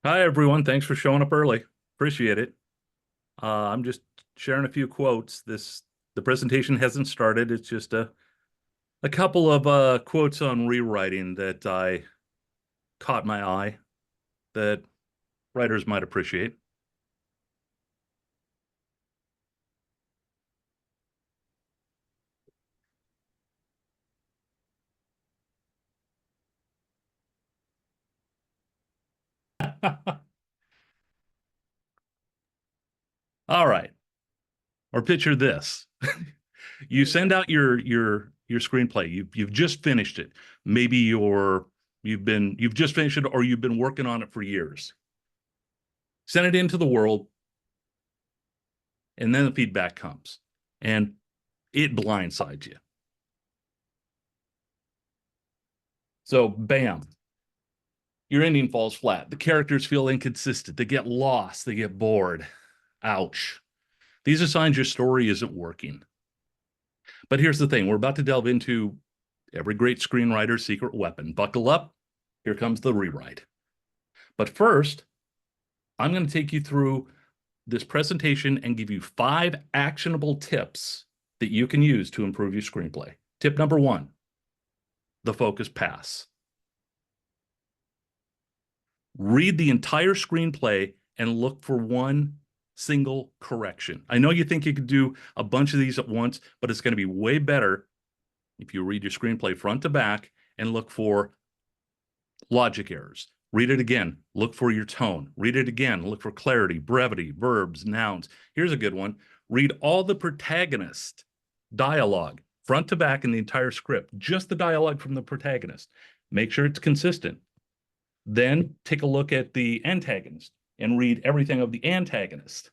Hi, everyone. Thanks for showing up early. Appreciate it. I'm just sharing a few quotes. The presentation hasn't started. It's just a couple of quotes on rewriting that I caught my eye that writers might appreciate. All right. Or picture this. You send out your screenplay. You've just finished it. Maybe you've just finished it or you've been working on it for years. Send it into the world, and then the feedback comes. And it blindsides you. So, bam, your ending falls flat. The characters feel inconsistent. They get lost. They get bored. Ouch. These are signs your story isn't working. But here's the thing, we're about to delve into every great screenwriter's secret weapon. Buckle up. Here comes the rewrite. But first, I'm going to take you through this presentation and give you 5 actionable tips that you can use to improve your screenplay. Tip number 1, the focus pass. Read the entire screenplay and look for one single correction. I know you think you could do a bunch of these at once, but it's going to be way better if you read your screenplay front to back and look for logic errors. Read it again, look for your tone. Read it again, look for clarity, brevity, verbs, nouns. Here's a good one. Read all the protagonist dialogue front to back in the entire script, just the dialogue from the protagonist. Make sure it's consistent. Then take a look at the antagonist and read everything of the antagonist.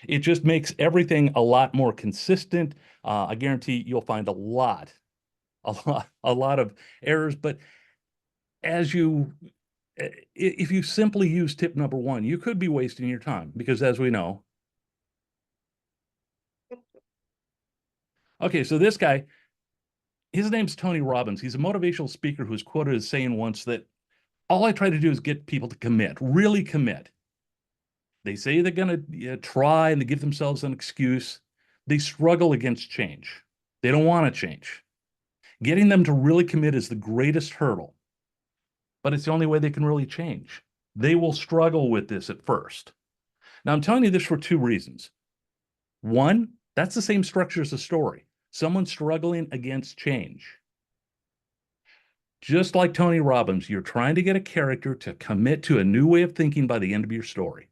It just makes everything a lot more consistent. I guarantee you'll find a lot of errors. But as you, if you simply use tip number 1, you could be wasting your time because, as we know, okay, so this guy, his name's Tony Robbins. He's a motivational speaker who's quoted as saying once that all I try to do is get people to commit, really commit. They say they're going to try and they give themselves an excuse. They struggle against change. They don't want to change. Getting them to really commit is the greatest hurdle, but it's the only way they can really change. They will struggle with this at first. Now, I'm telling you this for 2 reasons. One, that's the same structure as a story. Someone struggling against change. Just like Tony Robbins, you're trying to get a character to commit to a new way of thinking by the end of your story.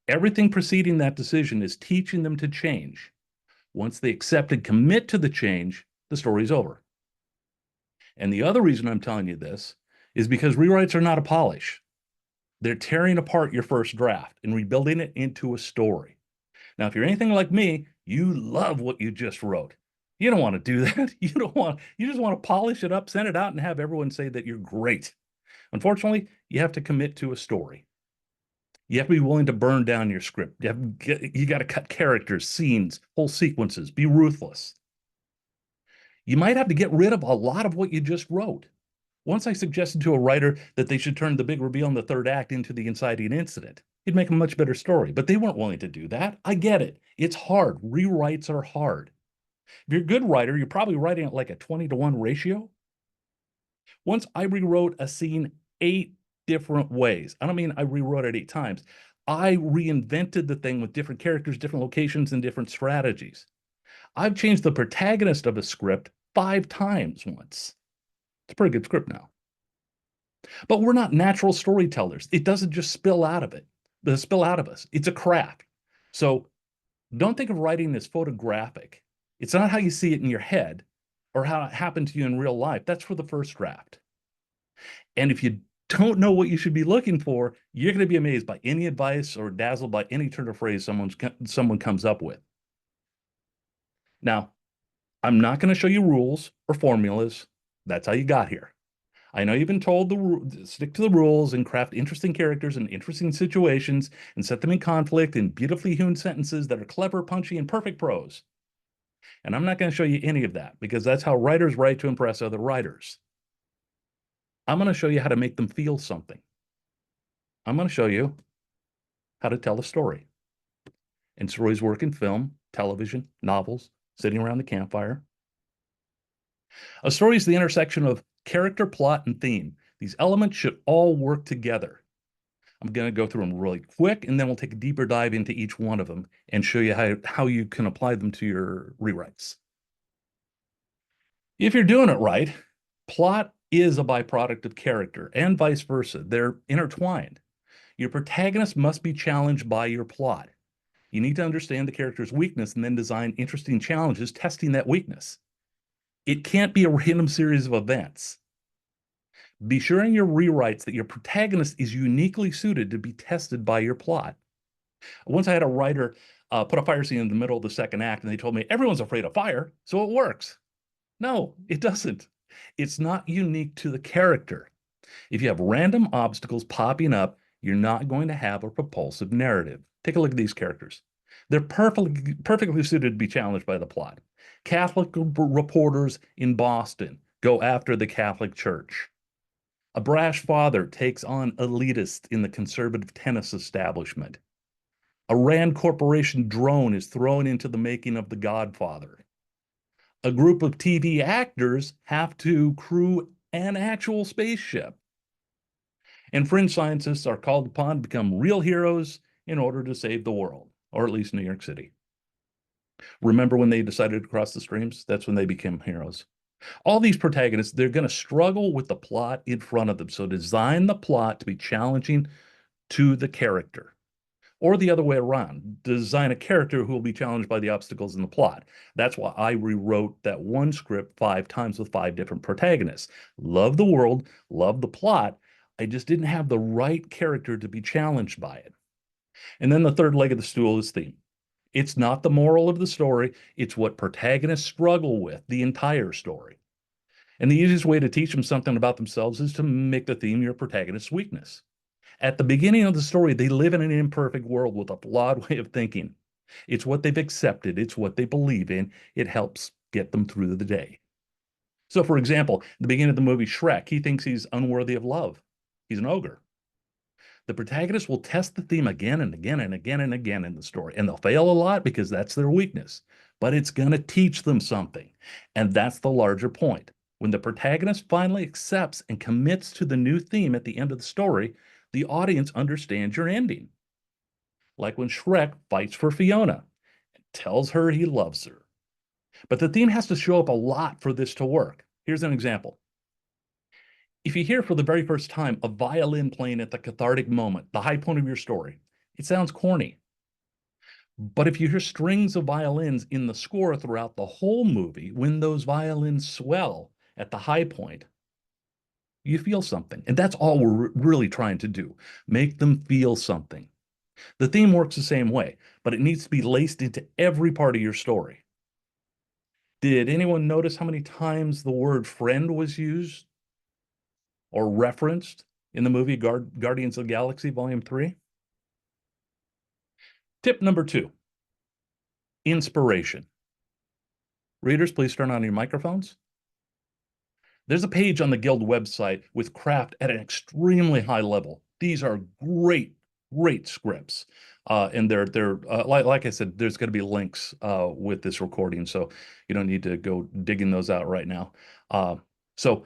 Everything preceding that decision is teaching them to change. Once they accept and commit to the change, the story's over. And the other reason I'm telling you this is because rewrites are not a polish. They're tearing apart your first draft and rebuilding it into a story. Now, if you're anything like me, you love what you just wrote. You don't want to do that. You just want to polish it up, send it out, and have everyone say that you're great. Unfortunately, you have to commit to a story. You have to be willing to burn down your script. You got to cut characters, scenes, whole sequences, be ruthless. You might have to get rid of a lot of what you just wrote. Once I suggested to a writer that they should turn the big reveal in the third act into the inciting incident. It'd make a much better story, but they weren't willing to do that. I get it. It's hard. Rewrites are hard. If you're a good writer, you're probably writing at like a 20-to-1 ratio. Once I rewrote a scene 8 different ways. I don't mean I rewrote it 8 times. I reinvented the thing with different characters, different locations, and different strategies. I've changed the protagonist of a script 5 times once. It's a pretty good script now. But we're not natural storytellers. It doesn't just spill out of us. It's a craft. So don't think of writing as photographic. It's not how you see it in your head or how it happened to you in real life. That's for the first draft. And if you don't know what you should be looking for, you're going to be amazed by any advice or dazzled by any turn of phrase someone comes up with. Now, I'm not going to show you rules or formulas. That's how you got here. I know you've been told to stick to the rules and craft interesting characters and interesting situations and set them in conflict in beautifully hewn sentences that are clever, punchy, and perfect prose. And I'm not going to show you any of that because that's how writers write to impress other writers. I'm going to show you how to make them feel something. I'm going to show you how to tell a story. And stories work in film, television, novels, sitting around the campfire. A story is the intersection of character, plot, and theme. These elements should all work together. I'm going to go through them really quick, and then we'll take a deeper dive into each one of them and show you how you can apply them to your rewrites. If you're doing it right, plot is a byproduct of character and vice versa. They're intertwined. Your protagonist must be challenged by your plot. You need to understand the character's weakness and then design interesting challenges testing that weakness. It can't be a random series of events. Be sure in your rewrites that your protagonist is uniquely suited to be tested by your plot. Once I had a writer put a fire scene in the middle of the second act, and they told me everyone's afraid of fire, so it works. No, it doesn't. It's not unique to the character. If you have random obstacles popping up, you're not going to have a propulsive narrative. Take a look at these characters. They're perfectly suited to be challenged by the plot. Catholic reporters in Boston go after the Catholic Church. A brash father takes on elitists in the conservative tennis establishment. A Rand Corporation drone is thrown into the making of The Godfather. A group of TV actors have to crew an actual spaceship. And fringe scientists are called upon to become real heroes in order to save the world, or at least New York City. Remember when they decided to cross the streams? That's when they became heroes. All these protagonists, they're going to struggle with the plot in front of them. So design the plot to be challenging to the character. Or the other way around, design a character who will be challenged by the obstacles in the plot. That's why I rewrote that one script 5 times with 5 different protagonists. Love the world, love the plot. I just didn't have the right character to be challenged by it. And then the third leg of the stool is theme. It's not the moral of the story, it's what protagonists struggle with the entire story. And the easiest way to teach them something about themselves is to make the theme your protagonist's weakness. At the beginning of the story, they live in an imperfect world with a flawed way of thinking. It's what they've accepted, it's what they believe in. It helps get them through the day. So, for example, at the beginning of the movie Shrek, he thinks he's unworthy of love. He's an ogre. The protagonist will test the theme again and again and again and again in the story, and they'll fail a lot because that's their weakness. But it's going to teach them something, and that's the larger point. When the protagonist finally accepts and commits to the new theme at the end of the story, the audience understands your ending. Like when Shrek fights for Fiona and tells her he loves her. But the theme has to show up a lot for this to work. Here's an example. If you hear for the very first time a violin playing at the cathartic moment, the high point of your story, it sounds corny. But if you hear strings of violins in the score throughout the whole movie, when those violins swell at the high point, you feel something. And that's all we're really trying to do. Make them feel something. The theme works the same way, but it needs to be laced into every part of your story. Did anyone notice how many times the word friend was used or referenced in the movie Guardians of the Galaxy Volume 3? Tip number 2, inspiration. Readers, please turn on your microphones. There's a page on the Guild website with craft at an extremely high level. These are great scripts. And they're like I said, there's going to be links with this recording, so you don't need to go digging those out right now. So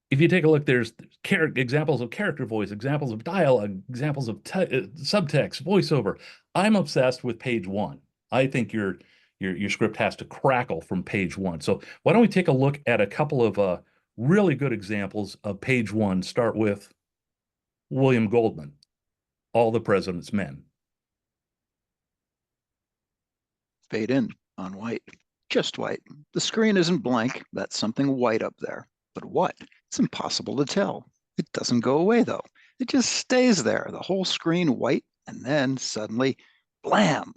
if you take a look, there's examples of character voice, examples of dialogue, examples of subtext, voiceover. I'm obsessed with page 1. I think your script has to crackle from page 1. So why don't we take a look at a couple of really good examples of page 1. Start with William Goldman, All the President's Men. Fade in on white, just white. The screen isn't blank, that's something white up there. But what? It's impossible to tell. It doesn't go away though. It just stays there, the whole screen white, and then suddenly, blam!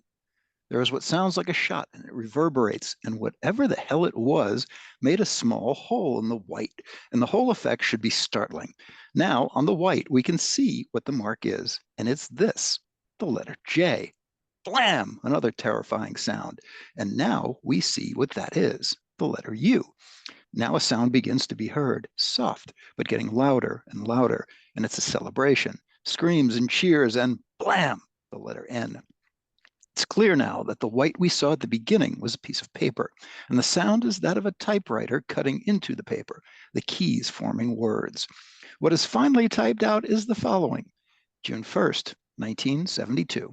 There is what sounds like a shot, and it reverberates, and whatever the hell it was made a small hole in the white, and the whole effect should be startling. Now, on the white, we can see what the mark is, and it's this, the letter J. Blam! Another terrifying sound. And now we see what that is, the letter U. Now a sound begins to be heard, soft, but getting louder and louder, and it's a celebration. Screams and cheers and blam, the letter N. It's clear now that the white we saw at the beginning was a piece of paper, and the sound is that of a typewriter cutting into the paper, the keys forming words. What is finally typed out is the following: June 1st, 1972.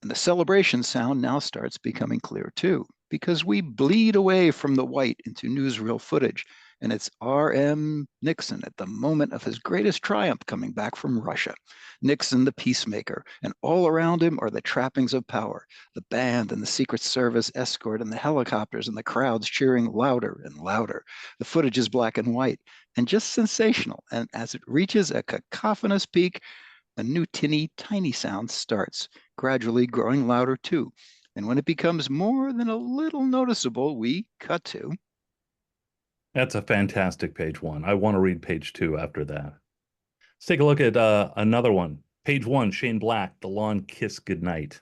And the celebration sound now starts becoming clear too, because we bleed away from the white into newsreel footage, and it's R.M. Nixon at the moment of his greatest triumph coming back from Russia. Nixon, the peacemaker, and all around him are the trappings of power, the band and the Secret Service escort and the helicopters and the crowds cheering louder and louder. The footage is black and white and just sensational, and as it reaches a cacophonous peak, a new tiny sound starts, gradually growing louder too. And when it becomes more than a little noticeable, we cut to. That's a fantastic page one. I want to read page two after that. Let's take a look at another one. Page one, Shane Black, The Lawn Kiss Goodnight.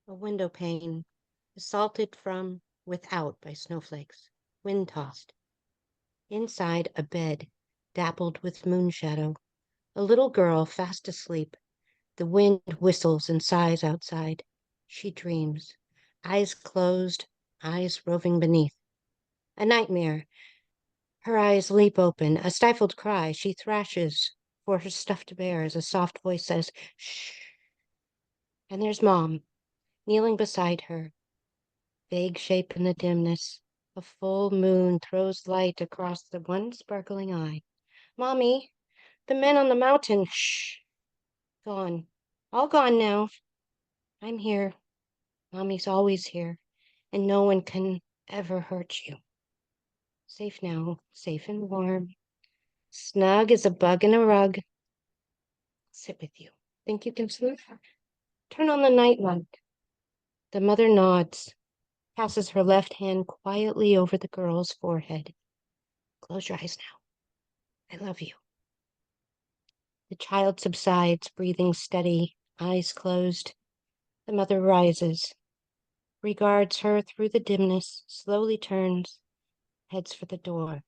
A window pane, assaulted from without by snowflakes, wind-tossed. Inside, a bed, dappled with moonshadow. A little girl fast asleep. The wind whistles and sighs outside. She dreams, eyes closed, eyes roving beneath. A nightmare. Her eyes leap open, a stifled cry. She thrashes for her stuffed bear as a soft voice says, "Shh." And there's Mom, kneeling beside her, vague shape in the dimness. A full moon throws light across the one sparkling eye. "Mommy, the men on the mountain, shh, gone. All gone now. I'm here. Mommy's always here, and no one can ever hurt you. Safe now, safe and warm. Snug as a bug in a rug. Sit with you. Think you can sleep? Turn on the nightlight." The mother nods, passes her left hand quietly over the girl's forehead. "Close your eyes now. I love you." The child subsides, breathing steady, eyes closed. The mother rises, regards her through the dimness, slowly turns, heads for the door,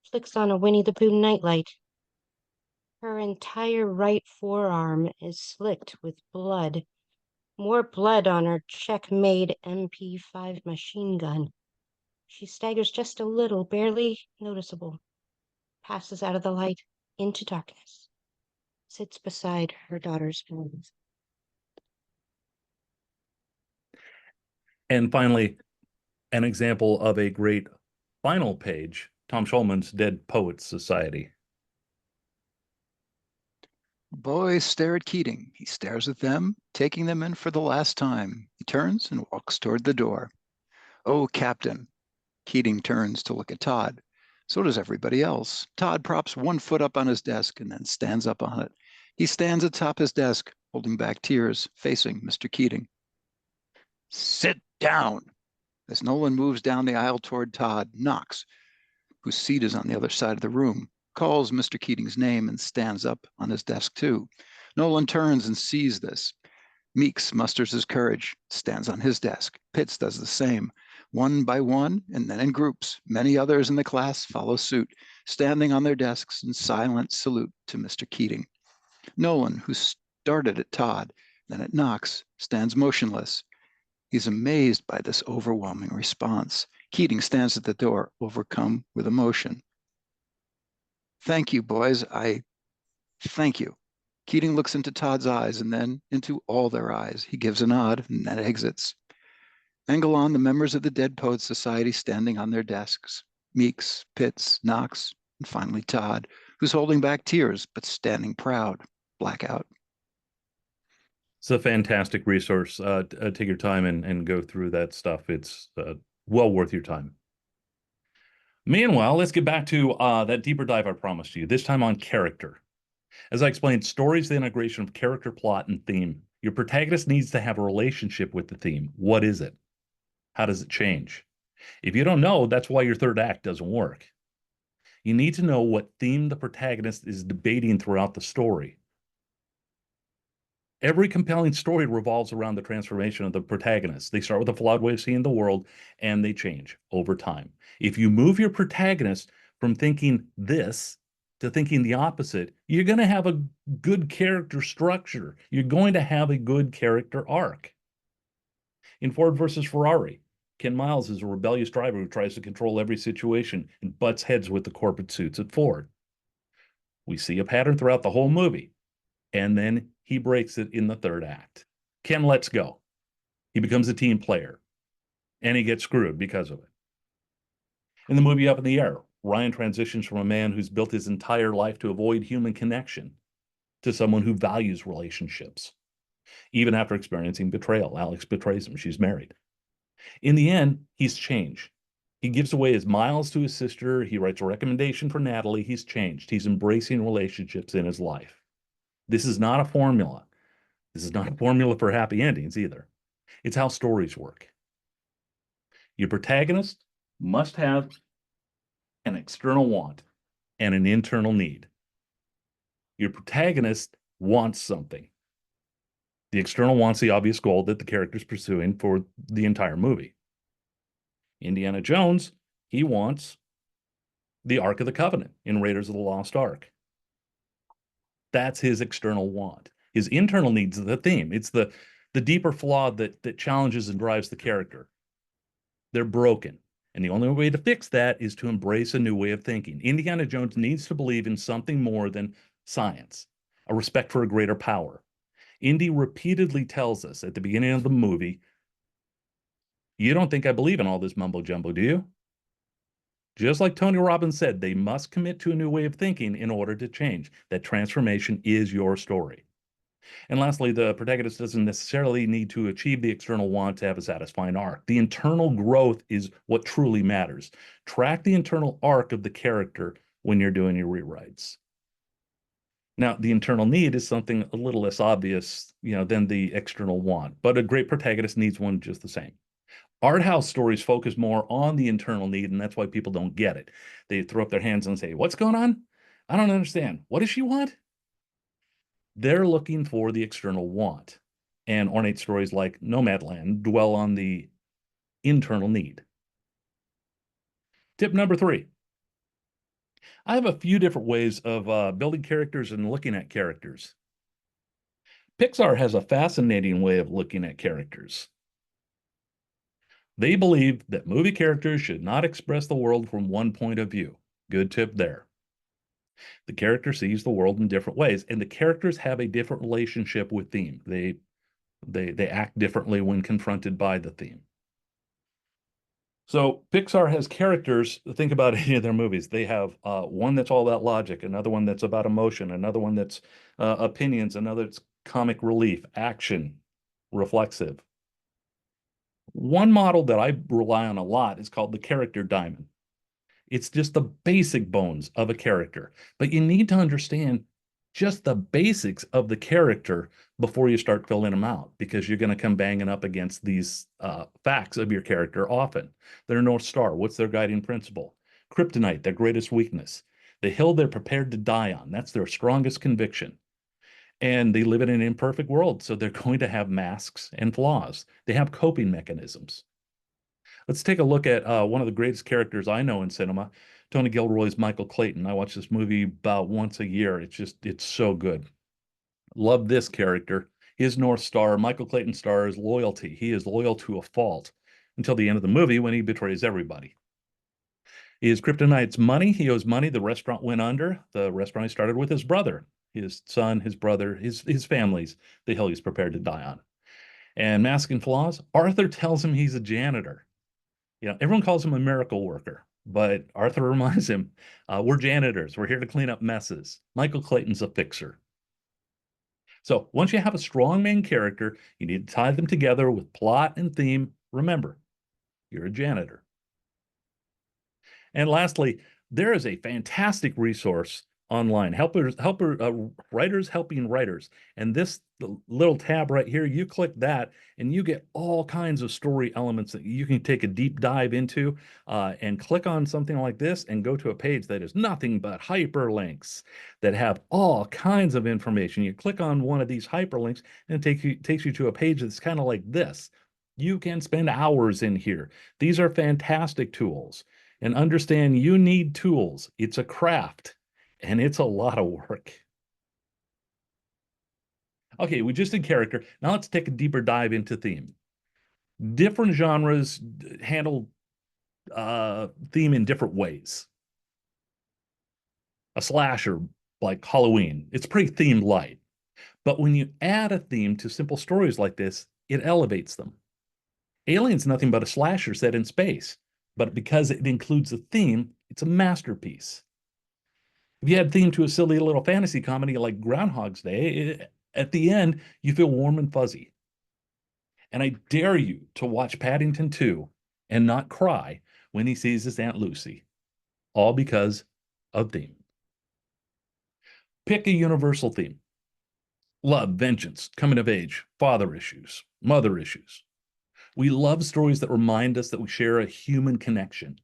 flicks on a Winnie the Pooh nightlight. Her entire right forearm is slicked with blood. More blood on her check-made MP5 machine gun. She staggers just a little, barely noticeable, passes out of the light into darkness, sits beside her daughter's bed. And finally, an example of a great final page, Tom Schulman's Dead Poets Society. Boys stare at Keating. He stares at them, taking them in for the last time. He turns and walks toward the door. "Oh, Captain." Keating turns to look at Todd. So does everybody else. Todd props one foot up on his desk and then stands up on it. He stands atop his desk, holding back tears, facing Mr. Keating. "Sit down." As Nolan moves down the aisle toward Todd, Knox, whose seat is on the other side of the room, calls Mr. Keating's name and stands up on his desk too. Nolan turns and sees this. Meeks musters his courage, stands on his desk. Pitts does the same. One by one, and then in groups, many others in the class follow suit, standing on their desks in silent salute to Mr. Keating. Nolan, who started at Todd, then at Knox, stands motionless. He's amazed by this overwhelming response. Keating stands at the door, overcome with emotion. "Thank you, boys. Thank you." Keating looks into Todd's eyes and then into all their eyes. He gives a nod and then exits. Angle on the members of the Dead Poets Society standing on their desks. Meeks, Pitts, Knox, and finally Todd, who's holding back tears but standing proud. Blackout. It's a fantastic resource. Take your time and go through that stuff. It's well worth your time. Meanwhile, let's get back to that deeper dive I promised you, this time on character. As I explained, story is the integration of character, plot, and theme. Your protagonist needs to have a relationship with the theme. What is it? How does it change? If you don't know, that's why your third act doesn't work. You need to know what theme the protagonist is debating throughout the story. Every compelling story revolves around the transformation of the protagonist. They start with a flawed way of seeing the world, and they change over time. If you move your protagonist from thinking this to thinking the opposite, you're going to have a good character structure. You're going to have a good character arc. In Ford versus Ferrari, Ken Miles is a rebellious driver who tries to control every situation and butts heads with the corporate suits at Ford. We see a pattern throughout the whole movie, and then he breaks it in the third act. Ken lets go. He becomes a team player, and he gets screwed because of it. In the movie Up in the Air, Ryan transitions from a man who's built his entire life to avoid human connection to someone who values relationships. Even after experiencing betrayal, Alex betrays him. She's married. In the end, he's changed. He gives away his miles to his sister. He writes a recommendation for Natalie. He's changed. He's embracing relationships in his life. This is not a formula. This is not a formula for happy endings either. It's how stories work. Your protagonist must have an external want and an internal need. Your protagonist wants something. The external wants the obvious goal that the character's pursuing for the entire movie. Indiana Jones, he wants the Ark of the Covenant in Raiders of the Lost Ark. That's his external want. His internal needs are the theme. It's the deeper flaw that challenges and drives the character. They're broken. And the only way to fix that is to embrace a new way of thinking. Indiana Jones needs to believe in something more than science, a respect for a greater power. Indy repeatedly tells us at the beginning of the movie, you don't think I believe in all this mumbo jumbo, do you? Just like Tony Robbins said, they must commit to a new way of thinking in order to change. That transformation is your story. And lastly, the protagonist doesn't necessarily need to achieve the external want to have a satisfying arc. The internal growth is what truly matters. Track the internal arc of the character when you're doing your rewrites. Now, the internal need is something a little less obvious, than the external want, but a great protagonist needs one just the same. Art house stories focus more on the internal need, and that's why people don't get it. They throw up their hands and say, "What's going on? I don't understand. What does she want?" They're looking for the external want. And ornate stories like Nomadland dwell on the internal need. Tip number 3. I have a few different ways of building characters and looking at characters. Pixar has a fascinating way of looking at characters. They believe that movie characters should not express the world from one point of view. Good tip there. The character sees the world in different ways, and the characters have a different relationship with theme. They act differently when confronted by the theme. So Pixar has characters. Think about any of their movies. They have one that's all about logic, another one that's about emotion, another one that's opinions, another that's comic relief, action, reflexive. One model that I rely on a lot is called the character diamond. It's just the basic bones of a character, but you need to understand just the basics of the character before you start filling them out, because you're going to come banging up against these facts of your character often. Their North Star, what's their guiding principle? Kryptonite, their greatest weakness. The hill they're prepared to die on, that's their strongest conviction. And they live in an imperfect world, so they're going to have masks and flaws. They have coping mechanisms. Let's take a look at one of the greatest characters I know in cinema, Tony Gilroy's Michael Clayton. I watch this movie about once a year. It's so good. Love this character. His North Star, Michael Clayton's star, is loyalty. He is loyal to a fault until the end of the movie when he betrays everybody. His kryptonite's money. He owes money. The restaurant went under. The restaurant he started with his brother, his son, his brother, his family's the hill he's prepared to die on. And mask and flaws. Arthur tells him he's a janitor. Everyone calls him a miracle worker, but Arthur reminds him, we're janitors. We're here to clean up messes. Michael Clayton's a fixer. So once you have a strong main character, you need to tie them together with plot and theme. Remember, you're a janitor. And lastly, there is a fantastic resource online. Writers helping writers. And this little tab right here, you click that and you get all kinds of story elements that you can take a deep dive into, and click on something like this and go to a page that is nothing but hyperlinks that have all kinds of information. You click on one of these hyperlinks and it takes you to a page that's kind of like this. You can spend hours in here. These are fantastic tools. And understand you need tools. It's a craft. And it's a lot of work. Okay, we just did character. Now let's take a deeper dive into theme. Different genres handle theme in different ways. A slasher like Halloween, it's pretty themed light. But when you add a theme to simple stories like this, it elevates them. Alien's nothing but a slasher set in space, but because it includes a theme, it's a masterpiece. If you add theme to a silly little fantasy comedy like Groundhog's Day, at the end, you feel warm and fuzzy. And I dare you to watch Paddington 2 and not cry when he sees his Aunt Lucy, all because of theme. Pick a universal theme. Love, vengeance, coming of age, father issues, mother issues. We love stories that remind us that we share a human connection.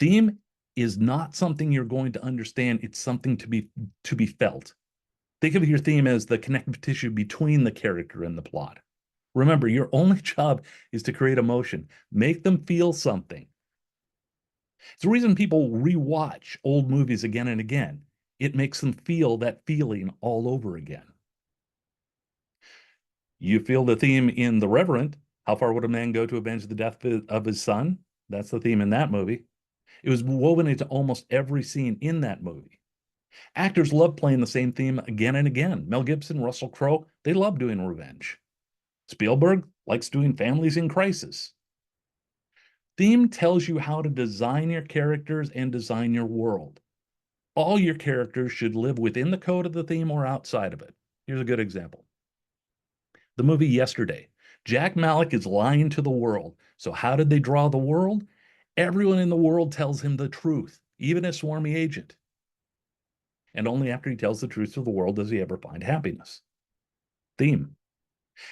Theme is not something you're going to understand. It's something to be felt. Think of your theme as the connective tissue between the character and the plot. Remember, your only job is to create emotion. Make them feel something. It's the reason people rewatch old movies again and again. It makes them feel that feeling all over again. You feel the theme in The Reverend. How far would a man go to avenge the death of his son? That's the theme in that movie. It was woven into almost every scene in that movie. Actors love playing the same theme again and again. Mel Gibson, Russell Crowe, they love doing revenge. Spielberg likes doing families in crisis. Theme tells you how to design your characters and design your world. All your characters should live within the code of the theme or outside of it. Here's a good example. The movie Yesterday. Jack Malek is lying to the world. So how did they draw the world? Everyone in the world tells him the truth, even a swarmy agent. And only after he tells the truth to the world does he ever find happiness. Theme.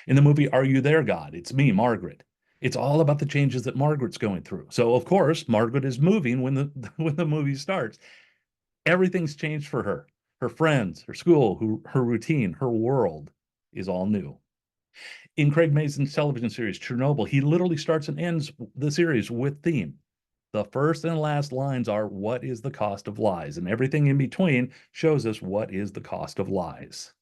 In the movie Are You There, God? It's me, Margaret. It's all about the changes that Margaret's going through. So, of course, Margaret is moving when the movie starts. Everything's changed for her. Her friends, her school, her routine, her world is all new. In Craig Mazin's television series, Chernobyl, he literally starts and ends the series with theme. The first and last lines are, what is the cost of lies? And everything in between shows us what is the cost of lies.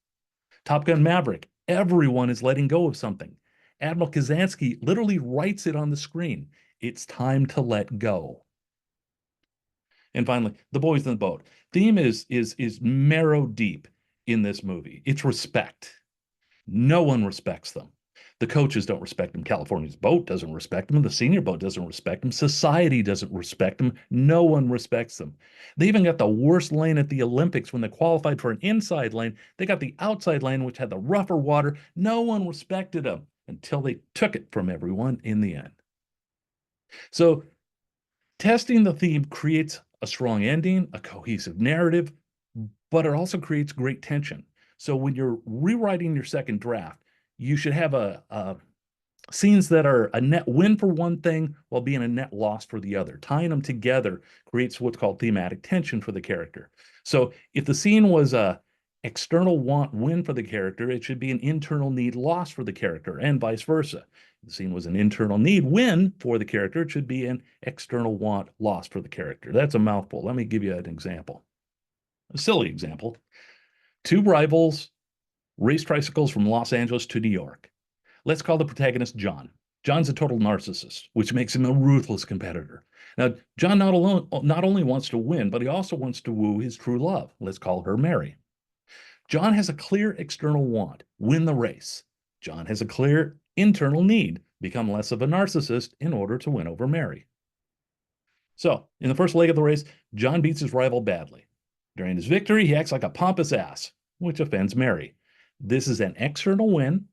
Top Gun Maverick, everyone is letting go of something. Admiral Kazansky literally writes it on the screen. It's time to let go. And finally, The Boys in the Boat. Theme is marrow deep in this movie. It's respect. No one respects them. The coaches don't respect them. California's boat doesn't respect them. The senior boat doesn't respect them. Society doesn't respect them. No one respects them. They even got the worst lane at the Olympics when they qualified for an inside lane. They got the outside lane, which had the rougher water. No one respected them until they took it from everyone in the end. So testing the theme creates a strong ending, a cohesive narrative, but it also creates great tension. So when you're rewriting your second draft, you should have scenes that are a net win for one thing while being a net loss for the other. Tying them together creates what's called thematic tension for the character. So if the scene was a external want win for the character, it should be an internal need loss for the character, and vice versa. If the scene was an internal need win for the character, it should be an external want loss for the character. That's a mouthful. Let me give you an example. A silly example. Two rivals race tricycles from Los Angeles to New York. Let's call the protagonist John. John's a total narcissist, which makes him a ruthless competitor. Now, John not only wants to win, but he also wants to woo his true love. Let's call her Mary. John has a clear external want, win the race. John has a clear internal need, become less of a narcissist in order to win over Mary. So, in the first leg of the race, John beats his rival badly. During his victory, he acts like a pompous ass, which offends Mary. This is an external win,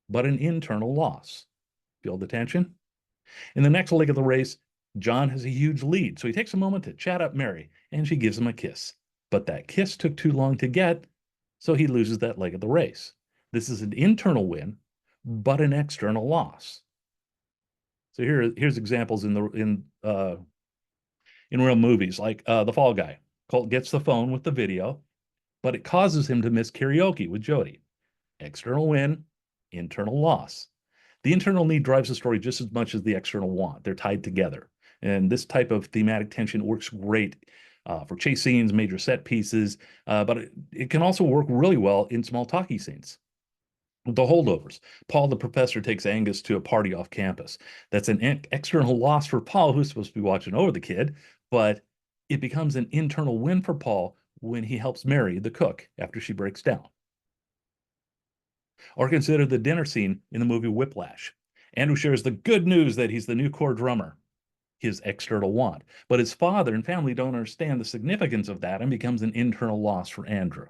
but an internal loss. Feel the tension? In the next leg of the race, John has a huge lead, so he takes a moment to chat up Mary, and she gives him a kiss. but that kiss took too long to get, so he loses that leg of the race. This is an internal win, but an external loss. So here's examples in real movies, like The Fall Guy. Colt gets the phone with the video, but it causes him to miss karaoke with Jody. External win, internal loss. The internal need drives the story just as much as the external want. They're tied together. And this type of thematic tension works great for chase scenes, major set pieces, but it can also work really well in small talkie scenes. The holdovers. Paul, the professor, takes Angus to a party off campus. That's an external loss for Paul, who's supposed to be watching over the kid, but it becomes an internal win for Paul when he helps Mary, the cook, after she breaks down. Or consider the dinner scene in the movie Whiplash. Andrew shares the good news that he's the new core drummer, his external want, but his father and family don't understand the significance of that and becomes an internal loss for Andrew.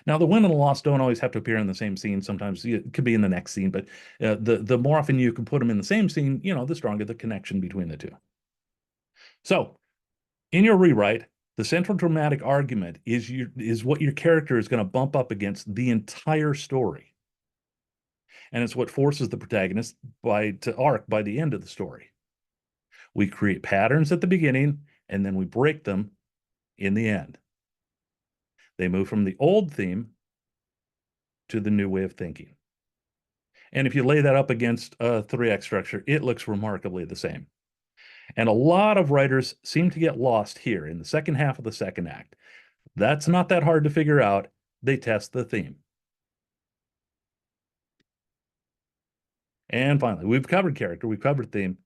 Now, the win and the loss don't always have to appear in the same scene. Sometimes it could be in the next scene, but the more often you can put them in the same scene, the stronger the connection between the two. So, in your rewrite, the central dramatic argument is what your character is going to bump up against the entire story. And it's what forces the protagonist to arc by the end of the story. We create patterns at the beginning, and then we break them in the end. They move from the old theme to the new way of thinking. And if you lay that up against a 3-act structure, it looks remarkably the same. And a lot of writers seem to get lost here in the second half of the second act. That's not that hard to figure out. They test the theme. And finally, we've covered character, we've covered theme.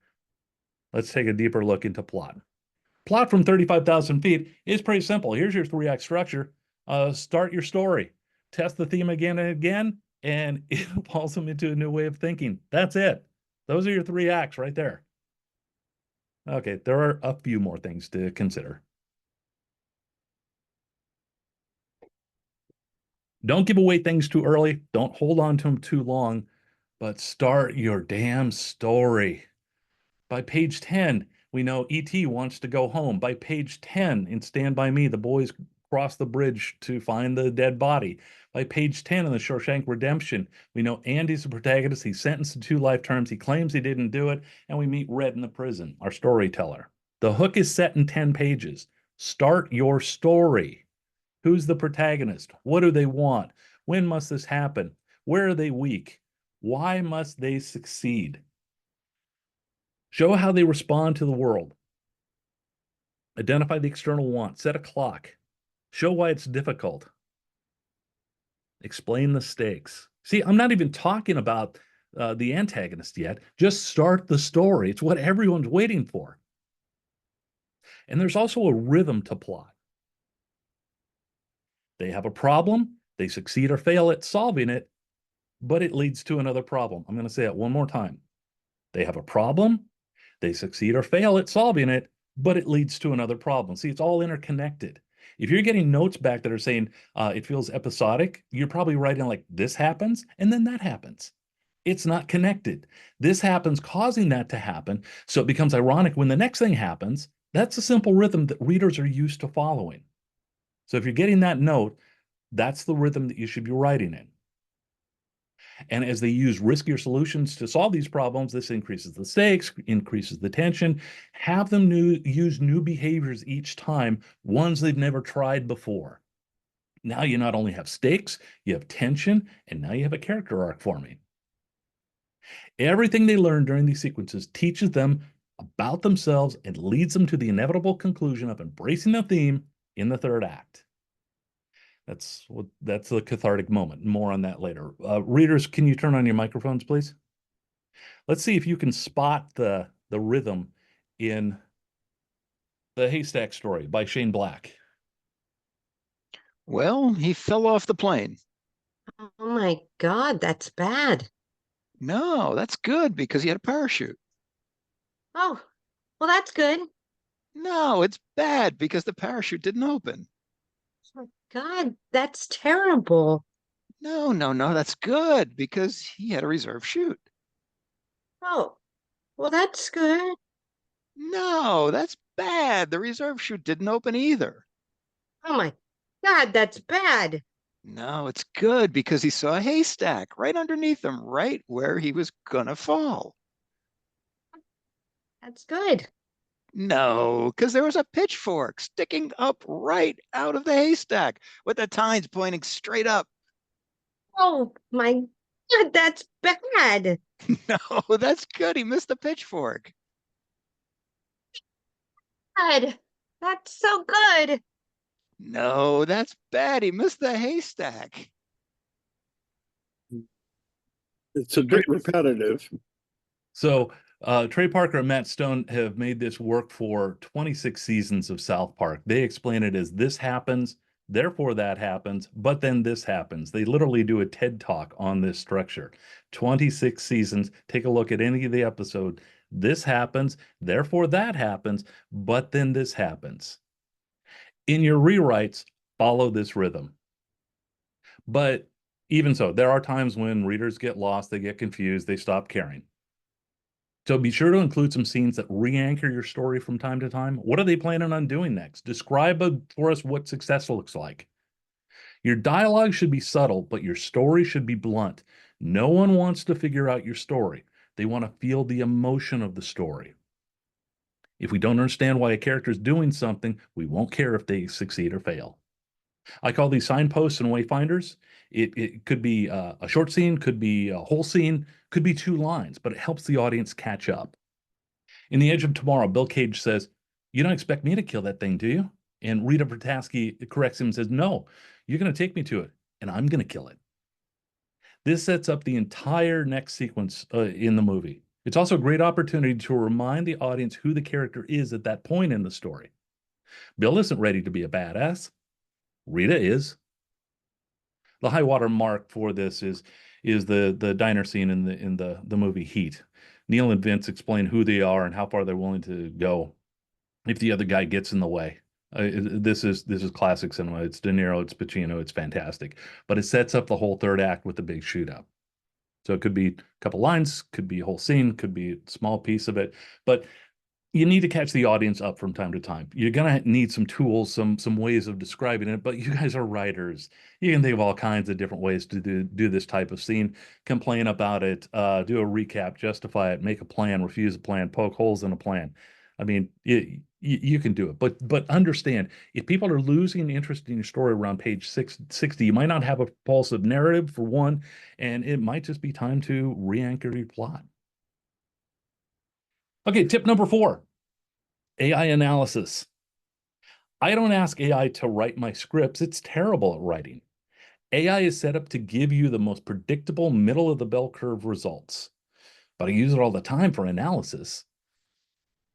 Let's take a deeper look into plot. Plot from 35,000 feet is pretty simple. Here's your 3-act structure. Start your story. Test the theme again and again, and it pulls them into a new way of thinking. That's it. Those are your 3 acts right there. Okay, there are a few more things to consider. Don't give away things too early. Don't hold on to them too long, but start your damn story. By page 10, we know E.T. wants to go home. By page 10 in Stand By Me, the boys cross the bridge to find the dead body. By page 10 in The Shawshank Redemption, we know Andy's the protagonist. He's sentenced to 2 life terms. He claims he didn't do it, and we meet Red in the prison, our storyteller. The hook is set in 10 pages. Start your story. Who's the protagonist? What do they want? When must this happen? Where are they weak? Why must they succeed? Show how they respond to the world. Identify the external want. Set a clock. Show why it's difficult. Explain the stakes. See, I'm not even talking about the antagonist yet. Just start the story. It's what everyone's waiting for. And there's also a rhythm to plot. They have a problem. They succeed or fail at solving it, but it leads to another problem. I'm going to say it one more time. They have a problem. They succeed or fail at solving it, but it leads to another problem. See, it's all interconnected. If you're getting notes back that are saying it feels episodic, you're probably writing like this happens and then that happens. It's not connected. This happens causing that to happen. So it becomes ironic when the next thing happens. That's a simple rhythm that readers are used to following. So if you're getting that note, that's the rhythm that you should be writing in. And as they use riskier solutions to solve these problems, this increases the stakes, increases the tension. Have them use new behaviors each time, ones they've never tried before. Now you not only have stakes, you have tension, and now you have a character arc forming. Everything they learn during these sequences teaches them about themselves and leads them to the inevitable conclusion of embracing the theme in the 3rd act. That's the cathartic moment. More on that later. Readers, can you turn on your microphones, please? Let's see if you can spot the rhythm in The Haystack Story by Shane Black. Well, he fell off the plane. Oh my God, that's bad. No, that's good because he had a parachute. Oh, well, that's good. No, it's bad because the parachute didn't open. Oh my God, that's terrible. No, that's good because he had a reserve chute. Oh, well, that's good. No, that's bad. The reserve chute didn't open either. Oh my God, that's bad. No, it's good because he saw a haystack right underneath him, right where he was gonna fall. That's good. No, because there was a pitchfork sticking up right out of the haystack with the tines pointing straight up. Oh my God, that's bad. No, that's good. He missed the pitchfork. God, that's so good. No, that's bad. He missed the haystack. It's a bit repetitive. So Trey Parker and Matt Stone have made this work for 26 seasons of South Park. They explain it as this happens, therefore that happens, but then this happens. They literally do a TED talk on this structure. 26 seasons. Take a look at any of the episode. This happens, therefore that happens, but then this happens. In your rewrites, follow this rhythm. But even so, there are times when readers get lost, they get confused, they stop caring. So be sure to include some scenes that re-anchor your story from time to time. What are they planning on doing next? Describe for us what success looks like. Your dialogue should be subtle, but your story should be blunt. No one wants to figure out your story. They want to feel the emotion of the story. If we don't understand why a character is doing something, we won't care if they succeed or fail. I call these signposts and wayfinders. It could be a short scene, could be a whole scene, could be 2 lines, but it helps the audience catch up. In The Edge of Tomorrow, Bill Cage says, "You don't expect me to kill that thing, do you?" And Rita Vertasky corrects him and says, "No, you're going to take me to it, and I'm going to kill it." This sets up the entire next sequence in the movie. It's also a great opportunity to remind the audience who the character is at that point in the story. Bill isn't ready to be a badass. Rita is. The high water mark for this is the diner scene in the movie Heat. Neil and Vince explain who they are and how far they're willing to go if the other guy gets in the way. This is classic cinema. It's De Niro, it's Pacino, it's fantastic. But it sets up the whole third act with the big shootout. So it could be a couple lines, could be a whole scene, could be a small piece of it. But you need to catch the audience up from time to time. You're gonna need some tools, some ways of describing it, but you guys are writers. You can think of all kinds of different ways to do this type of scene. Complain about it, do a recap, justify it, make a plan, refuse a plan, poke holes in a plan. I mean, you can do it, but understand if people are losing interest in your story around page 660, you might not have a propulsive narrative for one, and it might just be time to re-anchor your plot. Okay, tip number 4. AI analysis. I don't ask AI to write my scripts. It's terrible at writing. AI is set up to give you the most predictable middle of the bell curve results, but I use it all the time for analysis.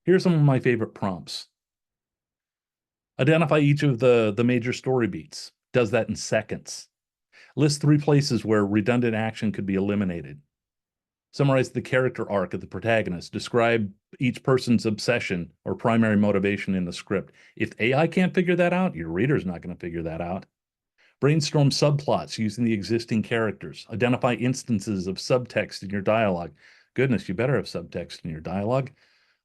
Here's some of my favorite prompts. Identify each of the major story beats. Does that in seconds. List 3 places where redundant action could be eliminated. Summarize the character arc of the protagonist. Describe each person's obsession or primary motivation in the script. If AI can't figure that out, your reader's not going to figure that out. Brainstorm subplots using the existing characters. Identify instances of subtext in your dialogue. Goodness, you better have subtext in your dialogue.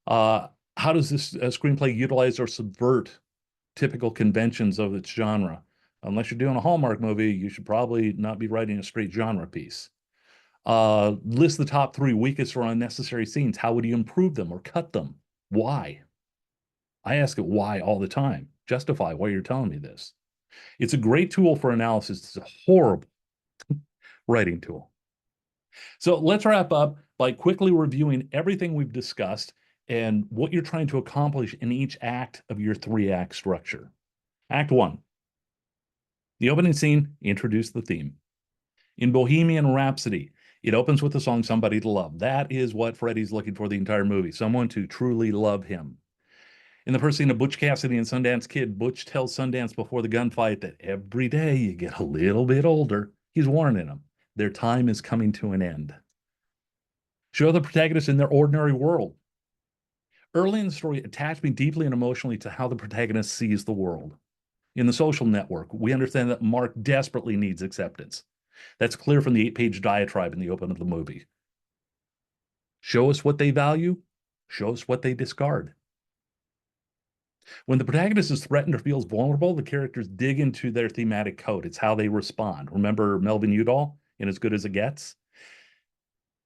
How does this screenplay utilize or subvert typical conventions of its genre? Unless you're doing a Hallmark movie, you should probably not be writing a straight genre piece. List the top 3 weakest or unnecessary scenes. How would you improve them or cut them? Why? I ask it why all the time. Justify why you're telling me this. It's a great tool for analysis. It's a horrible writing tool. So let's wrap up by quickly reviewing everything we've discussed and what you're trying to accomplish in each act of your 3-act structure. Act 1. The opening scene, introduce the theme. In Bohemian Rhapsody, it opens with the song Somebody to Love. That is what Freddie's looking for the entire movie, someone to truly love him. In the first scene of Butch Cassidy and Sundance Kid, Butch tells Sundance before the gunfight that every day you get a little bit older. He's warning them. Their time is coming to an end. Show the protagonists in their ordinary world. Early in the story, attach me deeply and emotionally to how the protagonist sees the world. In The Social Network, we understand that Mark desperately needs acceptance. That's clear from the 8-page diatribe in the open of the movie. Show us what they value. Show us what they discard. When the protagonist is threatened or feels vulnerable, the characters dig into their thematic code. It's how they respond. Remember Melvin Udall in As Good as It Gets?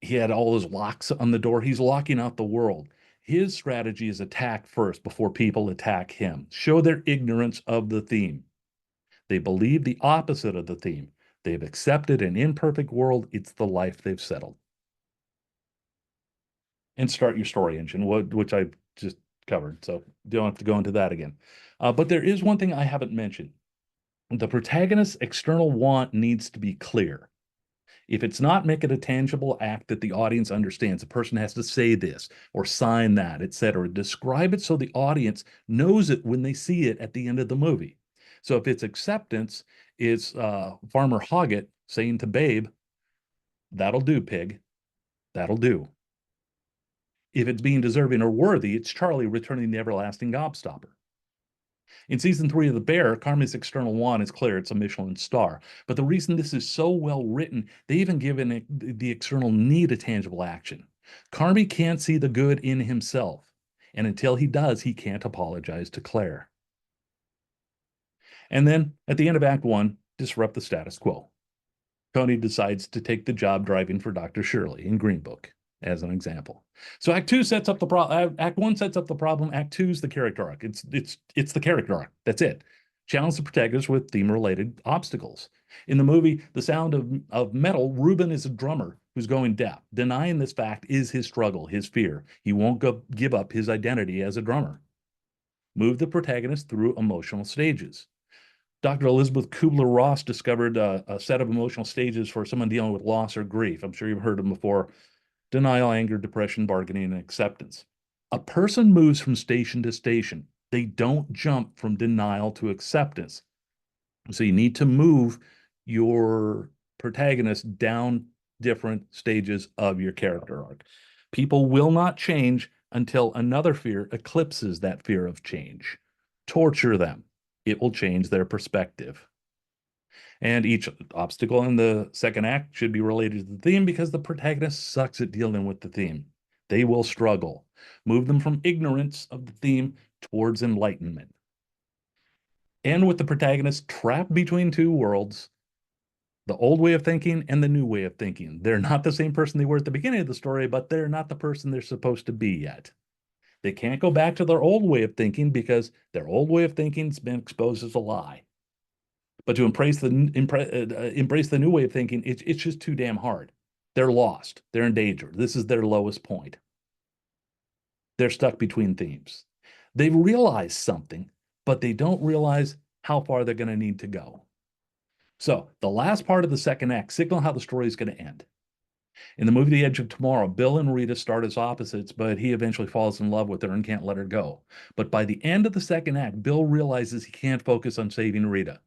He had all those locks on the door. He's locking out the world. His strategy is attack first before people attack him. Show their ignorance of the theme. They believe the opposite of the theme. They've accepted an imperfect world. It's the life they've settled. And start your story engine, which I just covered. So don't have to go into that again. But there is one thing I haven't mentioned. The protagonist's external want needs to be clear. If it's not, make it a tangible act that the audience understands. The person has to say this or sign that, etc. Describe it so the audience knows it when they see it at the end of the movie. So if it's acceptance, it's Farmer Hoggett saying to Babe, "That'll do, pig. That'll do." If it's being deserving or worthy, it's Charlie returning the everlasting gobstopper. In season 3 of The Bear, Carmen's external want is clear. It's a Michelin star. But the reason this is so well written, they even given it, the external need a tangible action. Carmi can't see the good in himself. And until he does, he can't apologize to Claire. And then at the end of Act 1, disrupt the status quo. Tony decides to take the job driving for Dr. Shirley in Green Book, as an example. So Act 2 sets up the problem. Act 1 sets up the problem. Act 2 is the character arc. It's the character arc. That's it. Challenge the protagonist with theme-related obstacles. In the movie The Sound of Metal, Ruben is a drummer who's going deaf. Denying this fact is his struggle, his fear. He won't give up his identity as a drummer. Move the protagonist through emotional stages. Dr. Elizabeth Kubler-Ross discovered a set of emotional stages for someone dealing with loss or grief. I'm sure you've heard them before. Denial, anger, depression, bargaining, and acceptance. A person moves from station to station. They don't jump from denial to acceptance. So you need to move your protagonist down different stages of your character arc. People will not change until another fear eclipses that fear of change. Torture them. It will change their perspective. And each obstacle in the second act should be related to the theme because the protagonist sucks at dealing with the theme. They will struggle. Move them from ignorance of the theme towards enlightenment. And with the protagonist trapped between two worlds, the old way of thinking and the new way of thinking. They're not the same person they were at the beginning of the story, but they're not the person they're supposed to be yet. They can't go back to their old way of thinking because their old way of thinking has been exposed as a lie. But to embrace the new way of thinking, it's just too damn hard. They're lost. They're in danger. This is their lowest point. They're stuck between themes. They've realized something, but they don't realize how far they're going to need to go. So the last part of the second act signal how the story is going to end. In the movie The Edge of Tomorrow, Bill and Rita start as opposites, but he eventually falls in love with her and can't let her go. But by the end of the second act, Bill realizes he can't focus on saving Rita.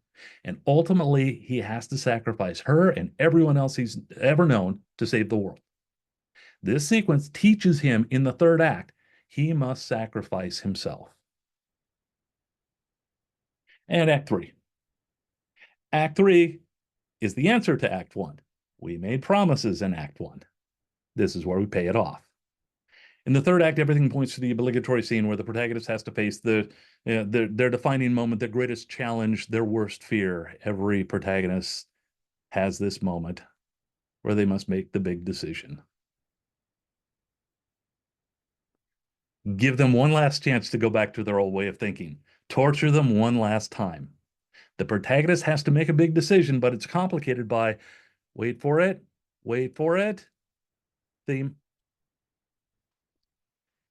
And ultimately, he has to sacrifice her and everyone else he's ever known to save the world. This sequence teaches him in the third act, he must sacrifice himself. And Act 3. Act 3 is the answer to Act 1. We made promises in Act 1. This is where we pay it off. In the third act, everything points to the obligatory scene where the protagonist has to face their defining moment, their greatest challenge, their worst fear. Every protagonist has this moment where they must make the big decision. Give them one last chance to go back to their old way of thinking. Torture them one last time. The protagonist has to make a big decision, but it's complicated by, wait for it, theme.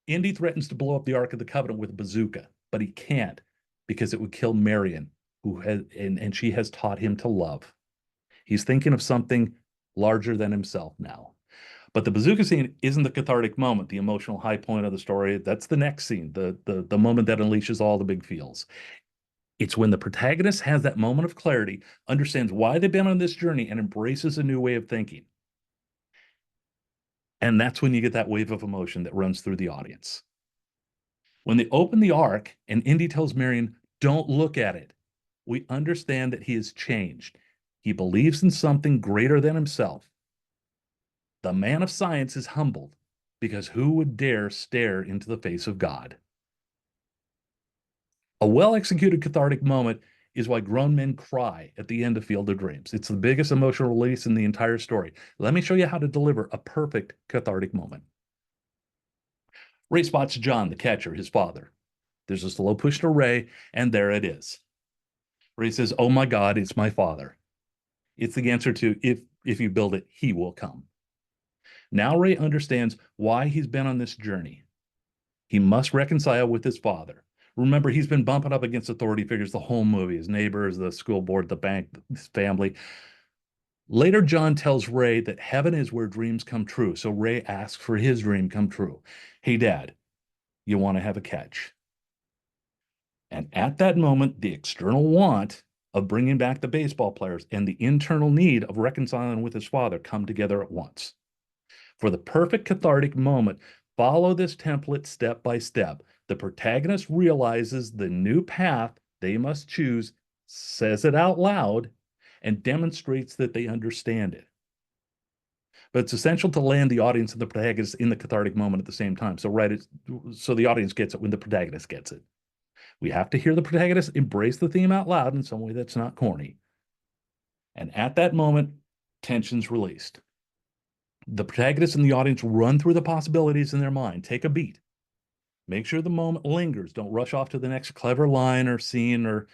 Indy threatens to blow up the Ark of the Covenant with a bazooka, but he can't because it would kill Marion, and she has taught him to love. He's thinking of something larger than himself now. But the bazooka scene isn't the cathartic moment, the emotional high point of the story. That's the next scene, the moment that unleashes all the big feels. It's when the protagonist has that moment of clarity, understands why they've been on this journey, and embraces a new way of thinking. And that's when you get that wave of emotion that runs through the audience. When they open the Ark and Indy tells Marion, don't look at it, we understand that he has changed. He believes in something greater than himself. The man of science is humbled because who would dare stare into the face of God? A well-executed cathartic moment is why grown men cry at the end of Field of Dreams. It's the biggest emotional release in the entire story. Let me show you how to deliver a perfect cathartic moment. Ray spots John, the catcher, his father. There's a slow push to Ray, and there it is. Ray says, "Oh my God, it's my father." It's the answer to if you build it, he will come. Now Ray understands why he's been on this journey. He must reconcile with his father. Remember, he's been bumping up against authority figures the whole movie, his neighbors, the school board, the bank, his family. Later, John tells Ray that heaven is where dreams come true. So Ray asks for his dream come true. "Hey, Dad, you want to have a catch?" And at that moment, the external want of bringing back the baseball players and the internal need of reconciling with his father come together at once. For the perfect cathartic moment, follow this template step by step. The protagonist realizes the new path they must choose, says it out loud, and demonstrates that they understand it. But it's essential to land the audience and the protagonist in the cathartic moment at the same time. So so the audience gets it when the protagonist gets it. We have to hear the protagonist embrace the theme out loud in some way that's not corny. And at that moment, tension's released. The protagonist and the audience run through the possibilities in their mind. Take a beat. Make sure the moment lingers. Don't rush off to the next clever line or scene or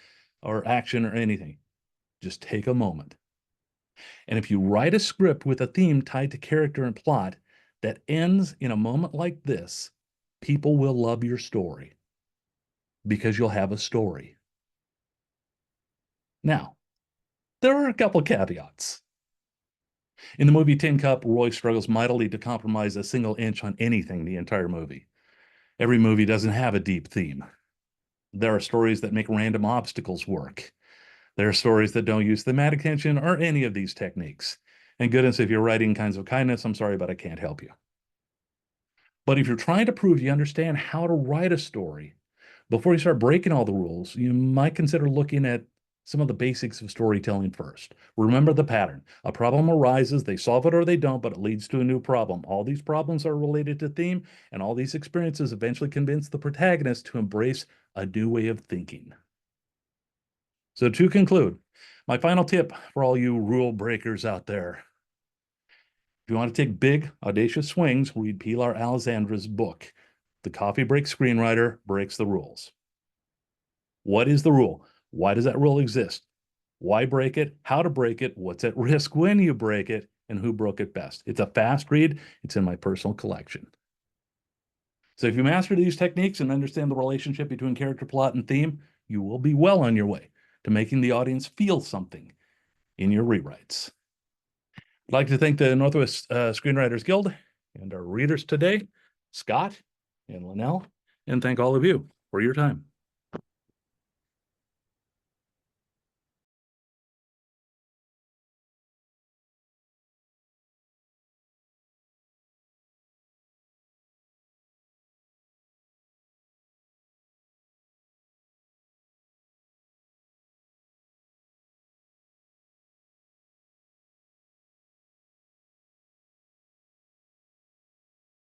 action or anything. Just take a moment. And if you write a script with a theme tied to character and plot that ends in a moment like this, people will love your story because you'll have a story. Now, there are a couple caveats. In the movie Tin Cup, Roy struggles mightily to compromise a single inch on anything the entire movie. Every movie doesn't have a deep theme. There are stories that make random obstacles work. There are stories that don't use thematic tension or any of these techniques. And goodness, if you're writing Kinds of Kindness, I'm sorry, but I can't help you. But if you're trying to prove you understand how to write a story, before you start breaking all the rules, you might consider looking at some of the basics of storytelling first. Remember the pattern. A problem arises, they solve it or they don't, but it leads to a new problem. All these problems are related to theme, and all these experiences eventually convince the protagonist to embrace a new way of thinking. So to conclude, my final tip for all you rule breakers out there. If you want to take big, audacious swings, read Pilar Alessandra's book, The Coffee Break Screenwriter Breaks the Rules. What is the rule? Why does that rule exist? Why break it? How to break it? What's at risk when you break it? And who broke it best? It's a fast read. It's in my personal collection. So if you master these techniques and understand the relationship between character, plot, and theme, you will be well on your way to making the audience feel something in your rewrites. I'd like to thank the Northwest Screenwriters Guild and our readers today, Scott and Linnell, and thank all of you for your time.